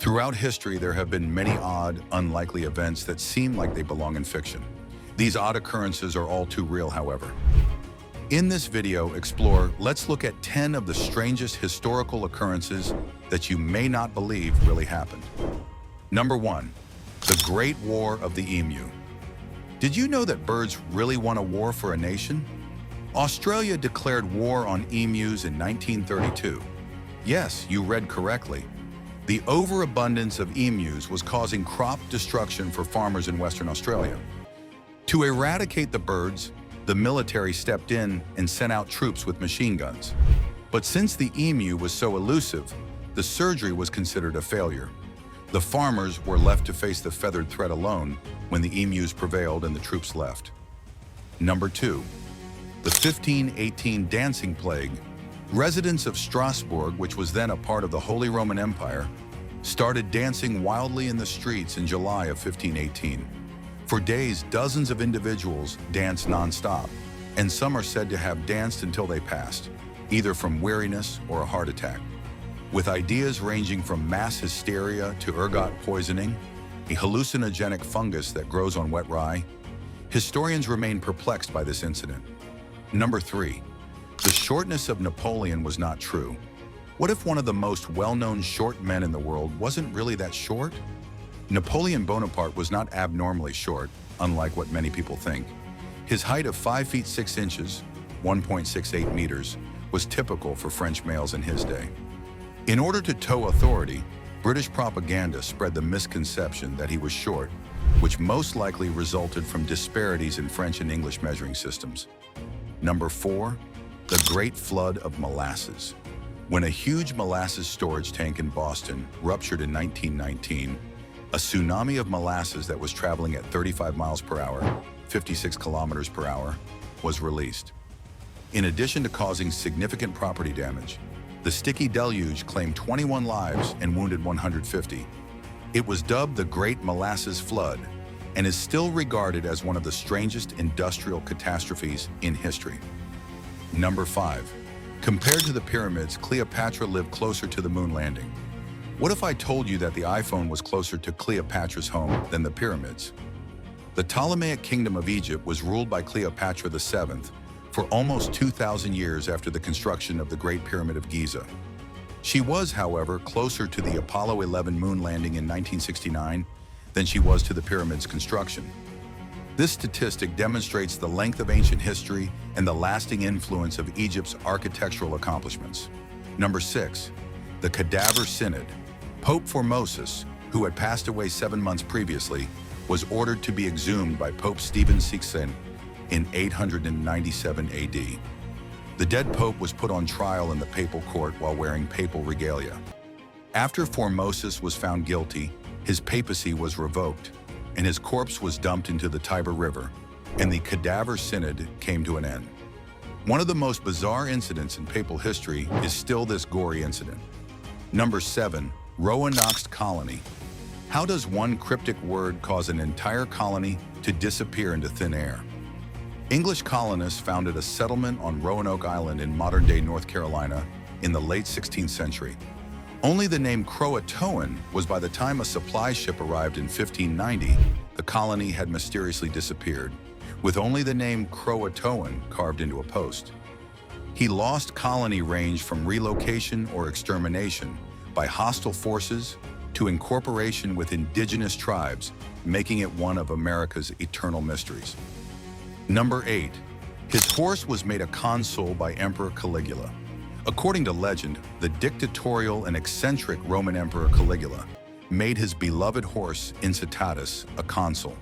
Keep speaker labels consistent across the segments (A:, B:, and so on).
A: Throughout history, there have been many odd, unlikely events that seem like they belong in fiction. These odd occurrences are all too real, however. In this video, let's look at 10 of the strangest historical occurrences that you may not believe really happened. Number 1. The Great War of the Emu. Did you know that birds really won a war for a nation? Australia declared war on emus in 1932. Yes, you read correctly. The overabundance of emus was causing crop destruction for farmers in Western Australia. To eradicate the birds, the military stepped in and sent out troops with machine guns. But since the emu was so elusive, the surgery was considered a failure. The farmers were left to face the feathered threat alone when the emus prevailed and the troops left. Number 2. The 1518 Dancing Plague. Residents of Strasbourg, which was then a part of the Holy Roman Empire, started dancing wildly in the streets in July of 1518. For days, dozens of individuals danced non-stop, and some are said to have danced until they passed, either from weariness or a heart attack. With ideas ranging from mass hysteria to ergot poisoning, a hallucinogenic fungus that grows on wet rye, historians remain perplexed by this incident. Number 3. The shortness of Napoleon was not true. What if one of the most well-known short men in the world wasn't really that short? Napoleon Bonaparte was not abnormally short, unlike what many people think. His height of 5 feet 6 inches, 1.68 meters, was typical for French males in his day. In order to toe authority, British propaganda spread the misconception that he was short, which most likely resulted from disparities in French and English measuring systems. Number 4. The Great Flood of Molasses. When a huge molasses storage tank in Boston ruptured in 1919, a tsunami of molasses that was traveling at 35 miles per hour, 56 kilometers per hour, was released. In addition to causing significant property damage, the sticky deluge claimed 21 lives and wounded 150. It was dubbed the Great Molasses Flood and is still regarded as one of the strangest industrial catastrophes in history. Number 5. Compared to the pyramids, Cleopatra lived closer to the moon landing. What if I told you that the iPhone was closer to Cleopatra's home than the pyramids? The Ptolemaic Kingdom of Egypt was ruled by Cleopatra VII for almost 2,000 years after the construction of the Great Pyramid of Giza. She was, however, closer to the Apollo 11 moon landing in 1969 than she was to the pyramid's construction. This statistic demonstrates the length of ancient history and the lasting influence of Egypt's architectural accomplishments. Number 6. The Cadaver Synod. Pope Formosus, who had passed away 7 months previously, was ordered to be exhumed by Pope Stephen VI in 897 AD. The dead pope was put on trial in the papal court while wearing papal regalia. After Formosus was found guilty, his papacy was revoked, and his corpse was dumped into the Tiber River, and the Cadaver Synod came to an end. One of the most bizarre incidents in papal history is still this gory incident. Number 7. Roanoke's colony. How does one cryptic word cause an entire colony to disappear into thin air? English colonists founded a settlement on Roanoke Island in modern-day North Carolina in the late 16th century. Only the name Croatoan was by the time a supply ship arrived in 1590, the colony had mysteriously disappeared, with only the name Croatoan carved into a post. He lost colony range from relocation or extermination by hostile forces to incorporation with indigenous tribes, making it one of America's eternal mysteries. Number 8. His horse was made a consul by Emperor Caligula. According to legend, the dictatorial and eccentric Roman Emperor Caligula made his beloved horse Incitatus a consul.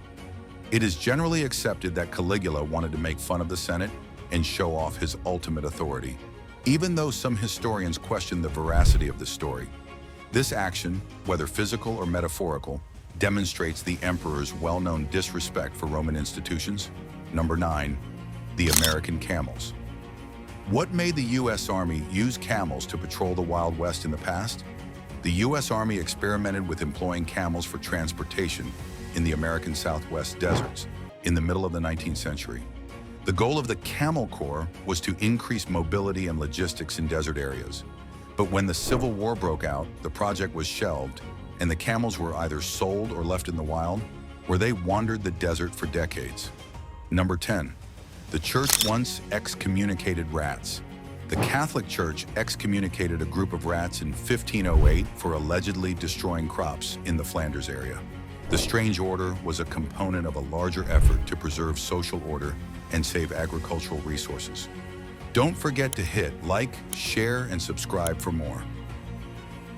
A: It is generally accepted that Caligula wanted to make fun of the Senate and show off his ultimate authority, even though some historians question the veracity of this story. This action, whether physical or metaphorical, demonstrates the emperor's well-known disrespect for Roman institutions. Number 9. The American camels. What made the U.S. Army use camels to patrol the Wild West in the past? The U.S. Army experimented with employing camels for transportation in the American Southwest deserts in the middle of the 19th century. The goal of the Camel Corps was to increase mobility and logistics in desert areas. But when the Civil War broke out, the project was shelved, and the camels were either sold or left in the wild, where they wandered the desert for decades. Number 10. The church once excommunicated rats. The Catholic Church excommunicated a group of rats in 1508 for allegedly destroying crops in the Flanders area. The strange order was a component of a larger effort to preserve social order and save agricultural resources. Don't forget to hit like, share, and subscribe for more.